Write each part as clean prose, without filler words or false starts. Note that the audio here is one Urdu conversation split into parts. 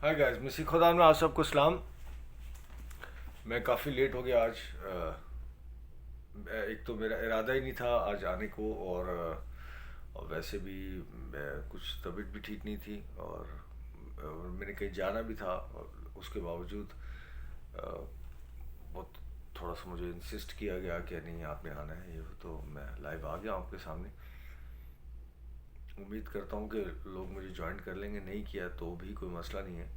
ہائی گائز، مسیح خدا میں آپ سب کو سلام. میں کافی لیٹ ہو گیا آج. ایک تو میرا ارادہ ہی نہیں تھا آج آنے کو، اور ویسے بھی کچھ طبیعت بھی ٹھیک نہیں تھی، اور میں نے کہیں جانا بھی تھا، اور اس کے باوجود بہت تھوڑا سا مجھے انسسٹ کیا گیا کہ نہیں آپ نے آنا ہے. یہ تو میں لائیو آ گیا آپ کے سامنے. امید کرتا ہوں کہ لوگ مجھے جوائن کر لیں گے، نہیں کیا تو بھی کوئی مسئلہ نہیں ہے.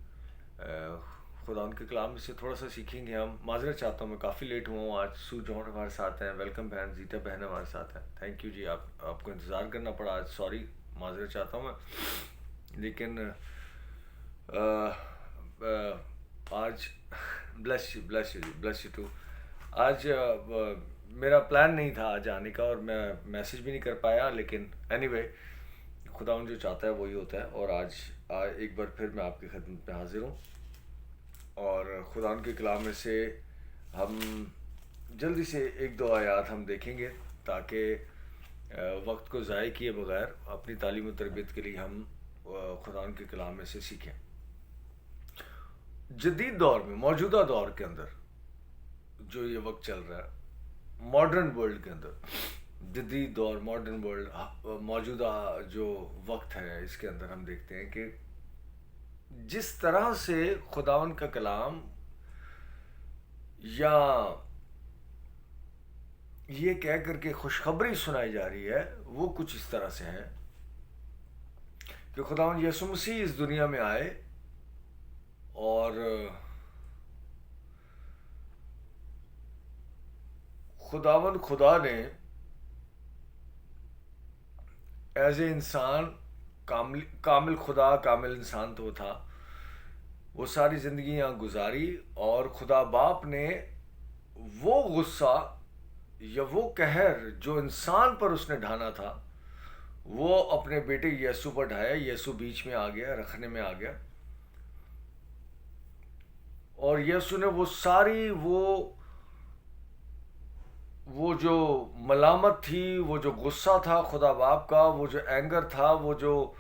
خدا ان کے کلام سے تھوڑا سا سیکھیں گے ہم. معذرت چاہتا ہوں میں کافی لیٹ ہوا ہوں آج. سو جون ہمارے ساتھ ہیں، ویلکم بہن. زیتا بہن ہمارے ساتھ ہیں. تھینک یو جی. آپ کو انتظار کرنا پڑا آج، سوری، معذرت چاہتا ہوں میں. لیکن آج bless you ji, bless you too. آج میرا پلان نہیں تھا آج آنے کا، اور میں میسج بھی نہیں کر پایا، لیکن اینی وے خدا جو چاہتا ہے وہی ہوتا ہے. اور آج ایک بار پھر میں آپ کی خدمت میں حاضر ہوں، اور خدا کے کلام میں سے ہم جلدی سے ایک دو آیات ہم دیکھیں گے، تاکہ وقت کو ضائع کیے بغیر اپنی تعلیم و تربیت کے لیے ہم خدا کے کلام میں سے سیکھیں. جدید دور میں، موجودہ دور کے اندر جو یہ وقت چل رہا ہے، ماڈرن ورلڈ کے اندر، جدید دور، ماڈرن ورلڈ، موجودہ جو وقت ہے، اس کے اندر ہم دیکھتے ہیں کہ جس طرح سے خداوند کا کلام یا یہ کہہ کر کے خوشخبری سنائی جا رہی ہے، وہ کچھ اس طرح سے ہے کہ خداوند یسوع مسیح اس دنیا میں آئے، اور خداوند خدا نے ایز اے انسان، کامل خدا کامل انسان تو وہ تھا، وہ ساری زندگیاں گزاری، اور خدا باپ نے وہ غصہ یا وہ قہر جو انسان پر اس نے ڈھانا تھا، وہ اپنے بیٹے یسوع پر ڈھایا. یسوع بیچ میں آ گیا، رکھنے میں آ گیا، اور یسوع نے وہ ساری وہ جو ملامت تھی، وہ جو غصہ تھا خدا باپ کا، وہ جو اینگر تھا، وہ جو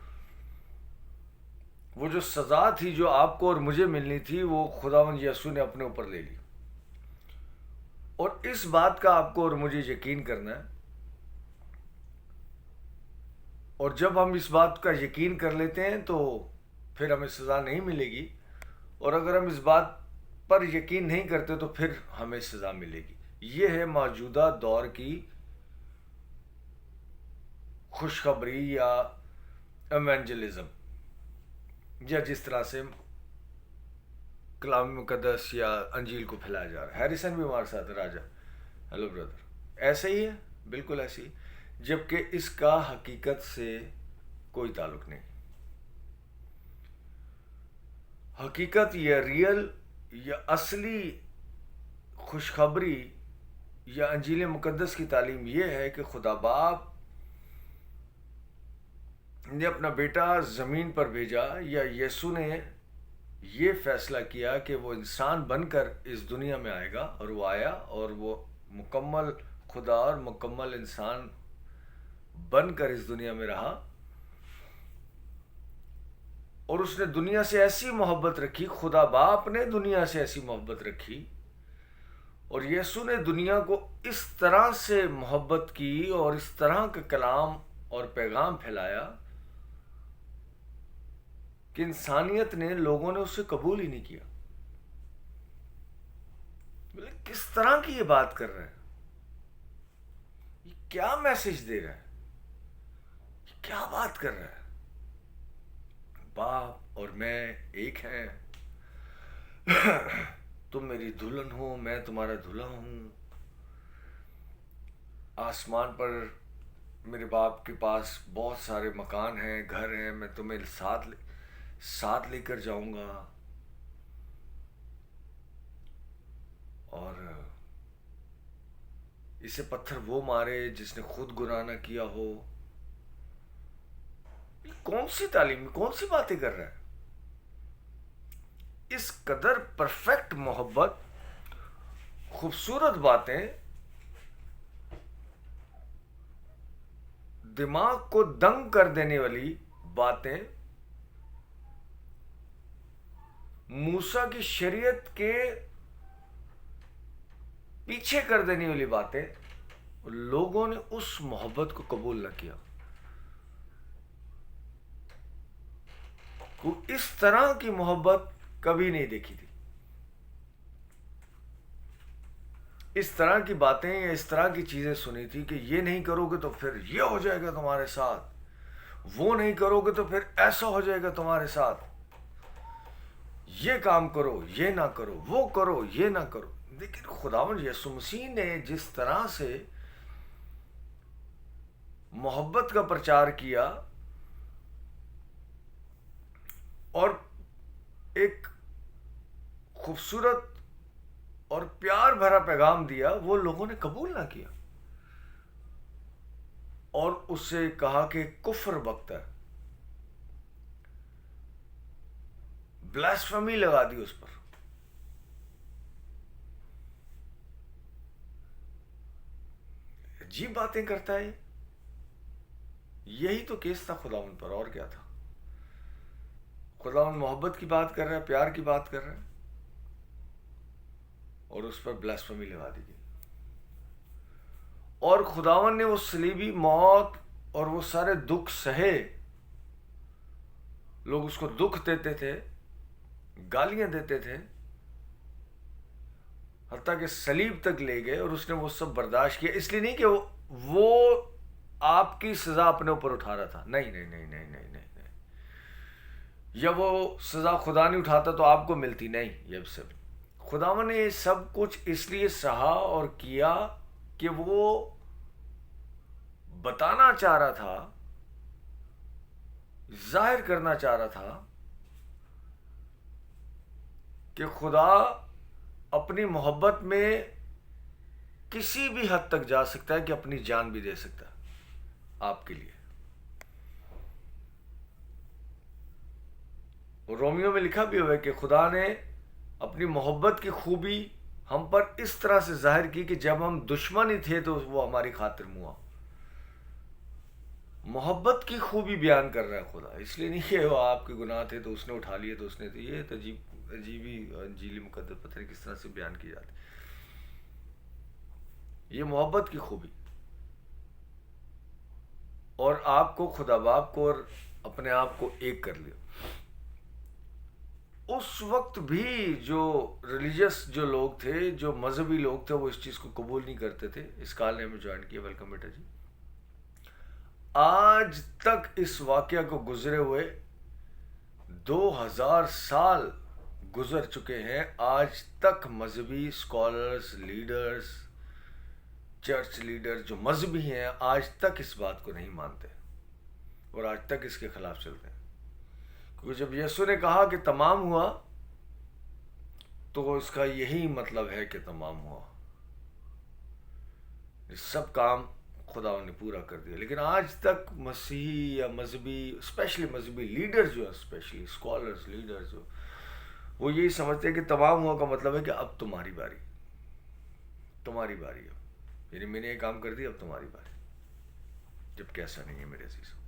سزا تھی جو آپ کو اور مجھے ملنی تھی، وہ خداوند یسوع نے اپنے اوپر لے لی. اور اس بات کا آپ کو اور مجھے یقین کرنا ہے، اور جب ہم اس بات کا یقین کر لیتے ہیں تو پھر ہمیں سزا نہیں ملے گی، اور اگر ہم اس بات پر یقین نہیں کرتے تو پھر ہمیں سزا ملے گی. یہ ہے موجودہ دور کی خوشخبری یا ایونجلزم، یا جس طرح سے کلام مقدس یا انجیل کو پھیلایا جا رہا ہے. ہیریسن بھی ہمارے ساتھ ہے، راجا. Hello brother. ایسے ہی ہے، بالکل ایسے ہی، جبکہ اس کا حقیقت سے کوئی تعلق نہیں. حقیقت یا ریئل یا اصلی خوشخبری یا انجیل مقدس کی تعلیم یہ ہے کہ خدا باپ نے اپنا بیٹا زمین پر بھیجا، یا یسوع نے یہ فیصلہ کیا کہ وہ انسان بن کر اس دنیا میں آئے گا، اور وہ آیا، اور وہ مکمل خدا اور مکمل انسان بن کر اس دنیا میں رہا. اور اس نے دنیا سے ایسی محبت رکھی، خدا باپ نے دنیا سے ایسی محبت رکھی، اور یسوع نے دنیا کو اس طرح سے محبت کی اور اس طرح کا کلام اور پیغام پھیلایا کہ انسانیت نے، لوگوں نے اسے قبول ہی نہیں کیا. کس طرح کی یہ بات کر رہے ہیں؟ یہ کیا میسج دے رہا ہے؟ یہ کیا بات کر رہا ہے؟ باپ اور میں ایک ہیں، تم میری دلہن ہو، میں تمہارا دلہا ہوں. آسمان پر میرے باپ کے پاس بہت سارے مکان ہیں، گھر ہیں، میں تمہیں ساتھ لے کر جاؤں گا. اور اسے پتھر وہ مارے جس نے خود گناہ نہ کیا ہو. یہ کون سی تعلیم، کون سی باتیں کر رہا ہے؟ اس قدر پرفیکٹ محبت، خوبصورت باتیں، دماغ کو دنگ کر دینے والی باتیں موسیٰ کی شریعت کے پیچھے کر دینے والی باتیں لوگوں نے اس محبت کو قبول نہ کیا. کوئی اس طرح کی محبت کبھی نہیں دیکھی تھی. اس طرح کی باتیں یا اس طرح کی چیزیں سنی تھی کہ یہ نہیں کرو گے تو پھر یہ ہو جائے گا تمہارے ساتھ, وہ نہیں کرو گے تو پھر ایسا ہو جائے گا تمہارے ساتھ, یہ کام کرو یہ نہ کرو, وہ کرو یہ نہ کرو. لیکن خداوند یسوع مسیح نے جس طرح سے محبت کا پرچار کیا اور ایک خوبصورت اور پیار بھرا پیغام دیا, وہ لوگوں نے قبول نہ کیا اور اس سے کہا کہ کفر بکتا ہے, بلاسفیمی لگا دی اس پر. عجیب باتیں کرتا ہے. یہی تو کیس تھا خداوند پر, اور کیا تھا. خداوند محبت کی بات کر رہا ہے, پیار کی بات کر رہا ہے, اور اس پر بلاسفیمی لگا دی گئی. اور خداوند نے وہ صلیبی موت اور وہ سارے دکھ سہے. لوگ اس کو دکھ دیتے تھے, گالیاں دیتے تھے, حتیٰ کہ صلیب تک لے گئے, اور اس نے وہ سب برداشت کیا. اس لیے نہیں کہ وہ آپ کی سزا اپنے اوپر اٹھا رہا تھا, نہیں نہیں نہیں نہیں نہیں نہیں, یا وہ سزا خدا نہیں اٹھاتا تو آپ کو ملتی, نہیں. یہ سب خداوند نے یہ سب کچھ اس لیے سہا اور کیا کہ وہ بتانا چاہ رہا تھا, ظاہر کرنا چاہ رہا تھا کہ خدا اپنی محبت میں کسی بھی حد تک جا سکتا ہے, کہ اپنی جان بھی دے سکتا ہے آپ کے لیے. اور رومیو میں لکھا بھی ہوا ہے کہ خدا نے اپنی محبت کی خوبی ہم پر اس طرح سے ظاہر کی کہ جب ہم دشمن ہی تھے تو وہ ہماری خاطر ہوا. محبت کی خوبی بیان کر رہا ہے خدا. اس لیے نہیں کہ وہ آپ کے گناہ تھے تو اس نے اٹھا لیے, تو اس نے تو یہ عجیبی انجیلی مقدس پتہ نہیں کس طرح سے بیان کی جاتی. یہ محبت کی خوبی, اور آپ کو خدا باپ کو اور اپنے آپ کو ایک کر لیا. اس وقت بھی جو ریلیجس جو لوگ تھے, جو مذہبی لوگ تھے, وہ اس چیز کو قبول نہیں کرتے تھے. اس کال نے ہمیں جوائن کیا, ویلکم بیٹا جی. آج تک اس واقعہ کو گزرے ہوئے 2000 سال گزر چکے ہیں. آج تک مذہبی اسکالرز, لیڈرز, چرچ لیڈر جو مذہبی ہیں, آج تک اس بات کو نہیں مانتے اور آج تک اس کے خلاف چلتے ہیں. کیونکہ جب یسوع نے کہا کہ تمام ہوا, تو اس کا یہی مطلب ہے کہ تمام ہوا, سب کام خدا نے پورا کر دیا. لیکن آج تک مسیحی یا مذہبی, اسپیشلی مذہبی لیڈر جو ہیں, اسپیشلی اسکالرز لیڈر جو, وہ یہی سمجھتے ہیں کہ تمام ہوا کا مطلب ہے کہ اب تمہاری باری, تمہاری باری ہے, یعنی میں نے یہ کام کر دیا, اب تمہاری باری. جبکہ ایسا نہیں ہے میرے عزیزوں.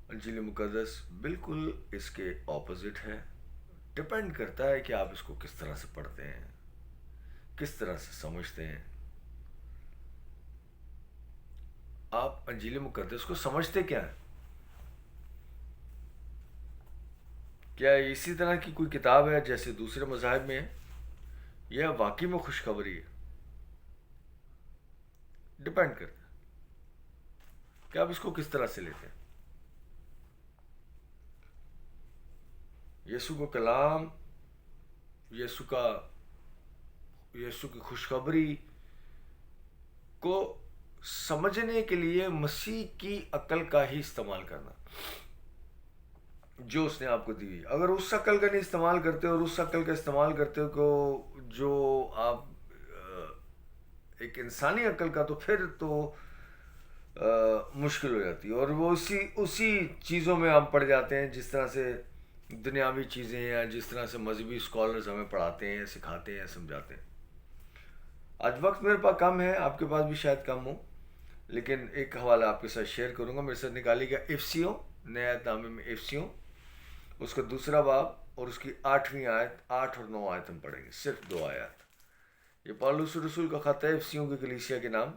انجیل مقدس بالکل اس کے اپوزٹ ہے. ڈپینڈ کرتا ہے کہ آپ اس کو کس طرح سے پڑھتے ہیں, کس طرح سے سمجھتے ہیں. آپ انجیل مقدس کو سمجھتے کیا ہیں؟ کیا اسی طرح کی کوئی کتاب ہے جیسے دوسرے مذاہب میں ہے, یا واقعی میں خوشخبری ہے؟ ڈپینڈ کرتا ہے کہ آپ اس کو کس طرح سے لیتے ہیں. یسوع کو کلام, یسوع کی خوشخبری کو سمجھنے کے لیے مسیح کی عقل کا ہی استعمال کرنا جو اس نے آپ کو دی. اگر اس عقل کا نہیں استعمال کرتے اور اس عقل کا استعمال کرتے ہو جو آپ ایک انسانی عقل کا, تو پھر تو مشکل ہو جاتی ہے. اور وہ اسی چیزوں میں ہم پڑ جاتے ہیں جس طرح سے دنیاوی چیزیں ہیں, جس طرح سے مذہبی اسکالرز ہمیں پڑھاتے ہیں, سکھاتے ہیں, سمجھاتے ہیں. آج وقت میرے پاس کم ہے, آپ کے پاس بھی شاید کم ہو, لیکن ایک حوالہ آپ کے ساتھ شیئر کروں گا. میرے ساتھ نکالی گیا افسیوں, نیا نامے میں افسیوں اس کا دوسرا باب اور اس کی 8ویں آیت، 8 اور 9 آیت ہم پڑھیں گے، صرف 2 آیات۔ یہ پالوس رسول کا خط ہے افسیوں کی کلیسیا کے نام،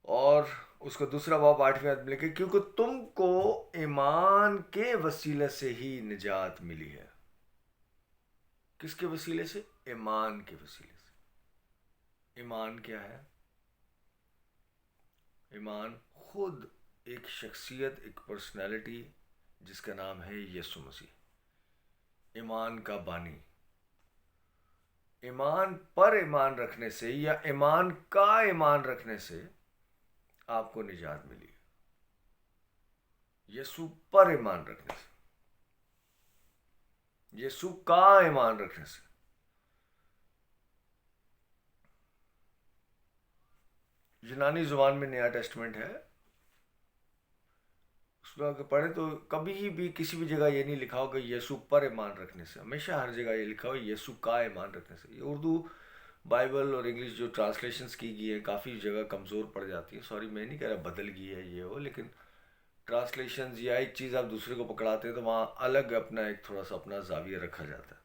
اور اس کا دوسرا باب 8ویں آیت میں لکھے کیونکہ تم کو ایمان کے وسیلے سے ہی نجات ملی ہے۔ کس کے وسیلے سے؟ ایمان کے وسیلے سے۔ ایمان کیا ہے؟ ایمان خود ایک شخصیت، ایک پرسنالٹی جس کا نام ہے یسوع مسیح، ایمان کا بانی۔ ایمان پر ایمان رکھنے سے یا ایمان کا ایمان رکھنے سے آپ کو نجات ملی، یسوع پر ایمان رکھنے سے، یسوع کا ایمان رکھنے سے۔ یونانی زبان میں نیا ٹیسٹمنٹ ہے، اس میں اگر پڑھیں تو کبھی بھی کسی بھی جگہ یہ نہیں لکھا ہوگا یسوع پر ایمان رکھنے سے، ہمیشہ ہر جگہ یہ لکھا ہو یسوع کا ایمان رکھنے سے۔ یہ اردو بائبل اور انگلش جو ٹرانسلیشنز کی گئی ہیں کافی جگہ کمزور پڑ جاتی ہیں، سوری میں نہیں کہہ رہا بدل گئی ہے یہ ہو، لیکن ٹرانسلیشنز یا ایک چیز آپ دوسرے کو پکڑاتے ہیں تو وہاں الگ اپنا ایک تھوڑا سا اپنا زاویہ رکھا جاتا ہے۔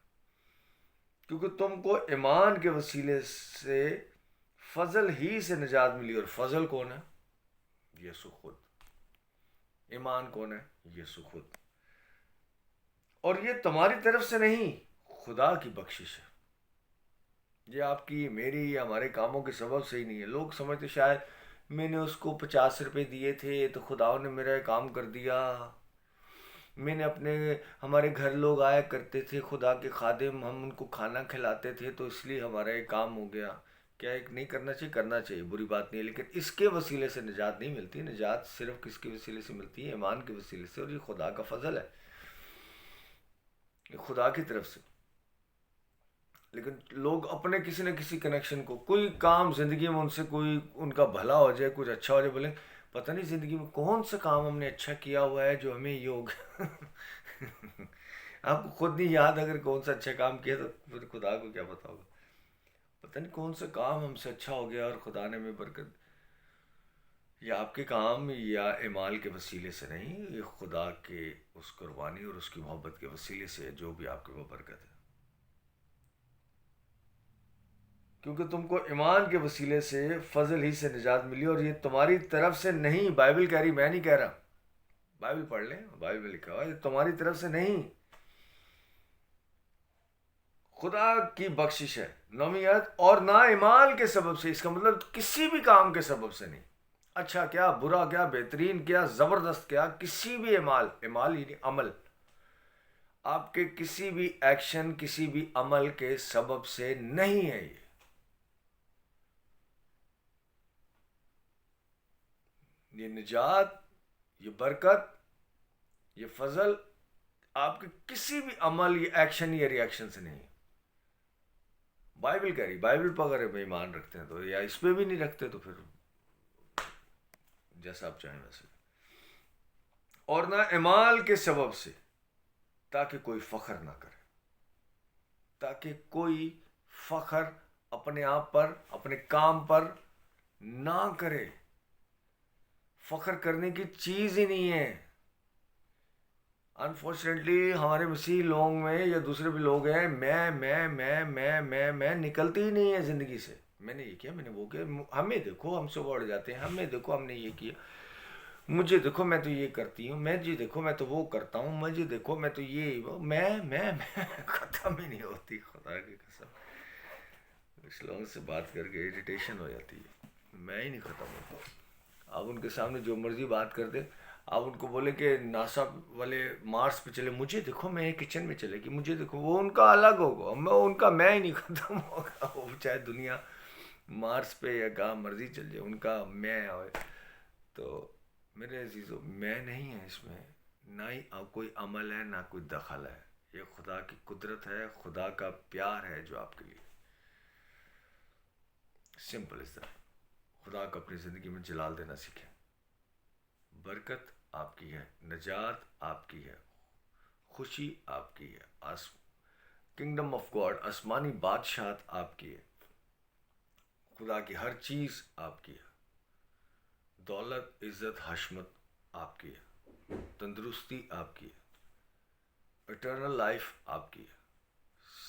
کیونکہ تم کو ایمان کے وسیلے سے فضل ہی سے نجات ملی، اور فضل کون ہے؟ یسوع خود۔ ایمان کون ہے؟ یسوع خود۔ اور یہ تمہاری طرف سے نہیں، خدا کی بخشش ہے۔ یہ آپ کی، میری یا ہمارے کاموں کے سبب سے ہی نہیں ہے۔ لوگ سمجھتے شاید میں نے اس کو 50 روپے دیے تھے تو خدا نے میرا کام کر دیا، میں نے ہمارے گھر لوگ آیا کرتے تھے خدا کے خادم، ہم ان کو کھانا کھلاتے تھے تو اس لیے ہمارا یہ کام ہو گیا۔ کیا ایک نہیں کرنا چاہیے؟ کرنا چاہیے، بری بات نہیں ہے، لیکن اس کے وسیلے سے نجات نہیں ملتی۔ نجات صرف کس کے وسیلے سے ملتی ہے؟ ایمان کے وسیلے سے، اور یہ خدا کا فضل ہے، یہ خدا کی طرف سے۔ لیکن لوگ اپنے کسی نہ کسی کنیکشن کو، کوئی کام زندگی میں ان سے کوئی ان کا بھلا ہو جائے، کچھ اچھا ہو جائے، بولیں پتہ نہیں زندگی میں کون سا کام ہم نے اچھا کیا ہوا ہے جو ہمیں یہ ہوگا۔ آپ کو خود نہیں یاد اگر کون سا اچھا کام کیا تو پھر خدا کو کیا پتا ہوگا؟ پتہ نہیں کون سا کام ہم سے اچھا ہو گیا اور خدا نے ہمیں برکت۔ یہ آپ کے کام یا اعمال کے وسیلے سے نہیں، یہ خدا کے اس قربانی اور اس کی محبت کے وسیلے سے جو بھی آپ کے وہ برکت ہے۔ کیونکہ تم کو ایمان کے وسیلے سے فضل ہی سے نجات ملی، اور یہ تمہاری طرف سے نہیں۔ بائبل کہہ رہی، میں نہیں کہہ رہا، بائبل پڑھ لیں، بائبل میں لکھا ہوا ہے یہ تمہاری طرف سے نہیں، خدا کی بخشش ہے۔ 9ویں آیت، اور نہ ایمان کے سبب سے، اس کا مطلب کسی بھی کام کے سبب سے نہیں، اچھا کیا، برا کیا، بہترین کیا، زبردست کیا، کسی بھی اعمال یعنی عمل، آپ کے کسی بھی ایکشن، کسی بھی عمل کے سبب سے نہیں ہے۔ یہ نجات، یہ برکت، یہ فضل آپ کے کسی بھی عمل یا ایکشن یا ری ایکشن سے نہیں۔ بائبل کہہ رہی، بائبل پر اگر ایمان رکھتے ہیں تو، یا اس پہ بھی نہیں رکھتے تو پھر جیسا آپ چاہیں ویسے۔ اور نہ اعمال کے سبب سے، تاکہ کوئی فخر نہ کرے، تاکہ کوئی فخر اپنے آپ پر، اپنے کام پر نہ کرے۔ فخر کرنے کی چیز ہی نہیں ہے۔ انفارچونیٹلی ہمارے مسیح لوگوں میں یا دوسرے بھی لوگ ہیں، میں نکلتی ہی نہیں ہے زندگی سے۔ میں نے یہ کیا، میں نے وہ کیا، ہمیں دیکھو ہم سے بڑھ جاتے ہیں، ہمیں دیکھو ہم نے یہ کیا، مجھے دیکھو میں تو یہ کرتی ہوں، میں جی دیکھو میں تو وہ کرتا ہوں، مجھے دیکھو میں تو یہ میں ختم ہی نہیں ہوتی، خدا کی قسم۔ اس لوگوں سے بات کر کے اریٹیشن ہو جاتی ہے، میں ہی نہیں ختم ہوتا۔ آپ ان کے سامنے جو مرضی بات کر دیں، آپ ان کو بولیں کہ ناسا والے مارس پہ چلے، مجھے دیکھو میں کچن میں چلے گی، مجھے دیکھو، وہ ان کا الگ ہوگا، ان کا میں ہی نہیں ختم ہوگا، وہ چاہے دنیا مارس پہ یا کہاں مرضی چل جائے، ان کا میں ہوئے۔ تو میرے عزیزو، میں نہیں ہے اس میں، نہ ہی کوئی عمل ہے، نہ کوئی دخل ہے، یہ خدا کی قدرت ہے، خدا کا پیار ہے جو آپ کے لیے، سمپل از دیٹ۔ خدا کو اپنی زندگی میں جلال دینا سیکھیں۔ برکت آپ کی ہے، نجات آپ کی ہے، خوشی آپ کی ہے، کنگڈم آف گاڈ، آسمانی بادشاہت آپ کی ہے، خدا کی ہر چیز آپ کی ہے، دولت، عزت، حشمت آپ کی ہے، تندرستی آپ کی ہے، اٹرنل لائف آپ کی ہے،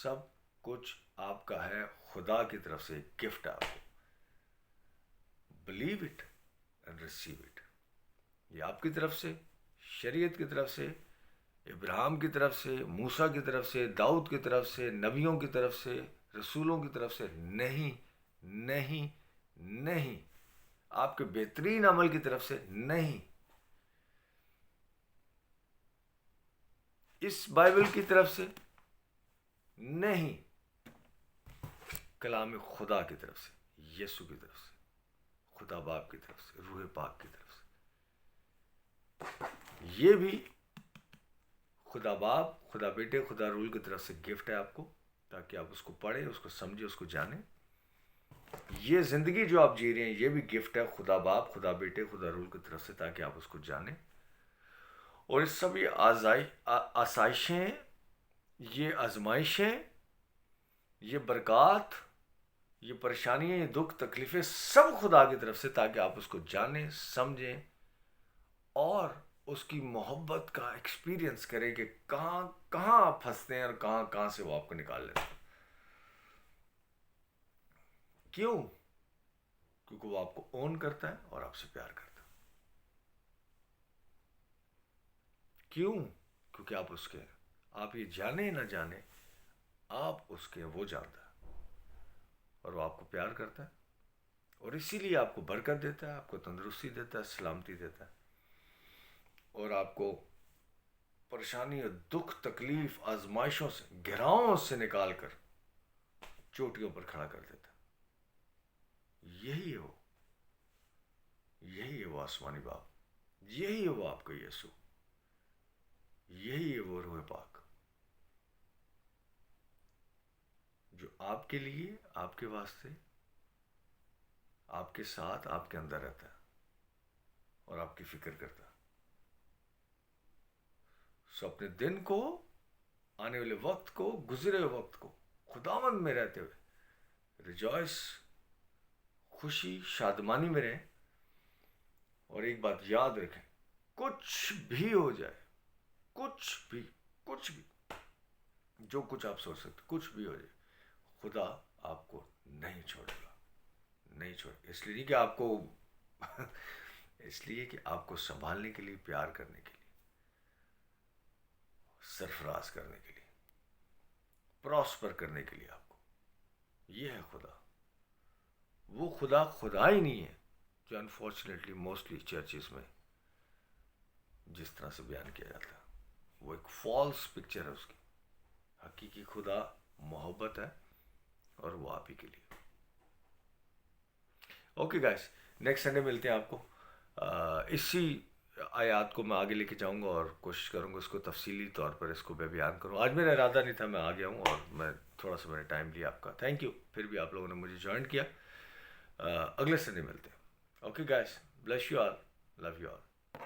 سب کچھ آپ کا ہے، خدا کی طرف سے ایک گفٹ ہے آپ کو. Believe it and receive it. یہ آپ کی طرف سے، شریعت کی طرف سے، ابراہیم کی طرف سے، موسیٰ کی طرف سے، داؤد کی طرف سے، نبیوں کی طرف سے، رسولوں کی طرف سے نہیں، نہیں، نہیں. آپ کے بہترین عمل کی طرف سے نہیں. اس بائبل کی طرف سے نہیں. کلام خدا کی طرف سے، یسوع کی طرف سے، خدا باپ کی طرف سے، روح پاک کی طرف سے. یہ بھی خدا باپ، خدا بیٹے، خدا رول کی طرف سے گفٹ ہے آپ کو، تاکہ آپ اس کو پڑھیں، اس کو سمجھیں، اس کو جانیں. یہ زندگی جو آپ جی رہے ہیں یہ بھی گفٹ ہے خدا باپ، خدا بیٹے، خدا رول کی طرف سے، تاکہ آپ اس کو جانیں. اور اس سب یہ آسائشیں، یہ آزمائشیں، یہ برکات، یہ پریشانیاں، یہ دکھ تکلیفیں سب خدا کی طرف سے، تاکہ آپ اس کو جانیں، سمجھیں اور اس کی محبت کا ایکسپیرینس کریں کہ کہاں کہاں آپ پھنستے ہیں اور کہاں کہاں سے وہ آپ کو نکال لیتے ہیں. کیوں؟ کیونکہ وہ آپ کو اون کرتا ہے اور آپ سے پیار کرتا ہے. کیوں؟ کیونکہ آپ اس کے ہیں. آپ یہ جانے نہ جانے، آپ اس کے، وہ جانتا ہے اور وہ آپ کو پیار کرتا ہے، اور اسی لیے آپ کو برکت دیتا ہے، آپ کو تندرستی دیتا ہے، سلامتی دیتا ہے، اور آپ کو پریشانی اور دکھ تکلیف آزمائشوں سے، گھراؤں سے نکال کر چوٹیوں پر کھڑا کر دیتا ہے. یہی ہے وہ، یہی ہے وہ آسمانی باپ، یہی ہے وہ آپ کا یسوع، یہی ہے وہ روح پاک جو آپ کے لیے، آپ کے واسطے، آپ کے ساتھ، آپ کے اندر رہتا ہے اور آپ کی فکر کرتا ہے. سو اپنے دن کو، آنے والے وقت کو، گزرے ہوئے وقت کو خداوند میں رہتے ہوئے ریجوائس، خوشی، شادمانی میں رہیں. اور ایک بات یاد رکھیں، کچھ بھی ہو جائے، کچھ بھی جو کچھ آپ سوچ سکتے، کچھ بھی ہو جائے، خدا آپ کو نہیں چھوڑے گا، نہیں چھوڑے. اس لیے نہیں کہ آپ کو اس لیے کہ آپ کو سنبھالنے کے لیے، پیار کرنے کے لیے، سرفراز کرنے کے لیے، پراسپر کرنے کے لیے آپ کو. یہ ہے خدا. وہ خدا خدا ہی نہیں ہے جو انفارچونیٹلی موسٹلی چرچز میں جس طرح سے بیان کیا جاتا ہے. وہ ایک فالس پکچر ہے اس کی. حقیقی خدا محبت ہے اور وہ آپ ہی کے لیے. اوکے گائز، نیکسٹ سنڈے ملتے ہیں آپ کو. اسی آیات کو میں آگے لے کے جاؤں گا اور کوشش کروں گا اس کو تفصیلی طور پر اس کو میں بیان کروں. آج میرا ارادہ نہیں تھا، میں آ گیا ہوں اور میں تھوڑا سا میں نے ٹائم لیا آپ کا. تھینک یو پھر بھی آپ لوگوں نے مجھے جوائن کیا. اگلے سنڈے ملتے ہیں. Okay guys, bless you all, love you all.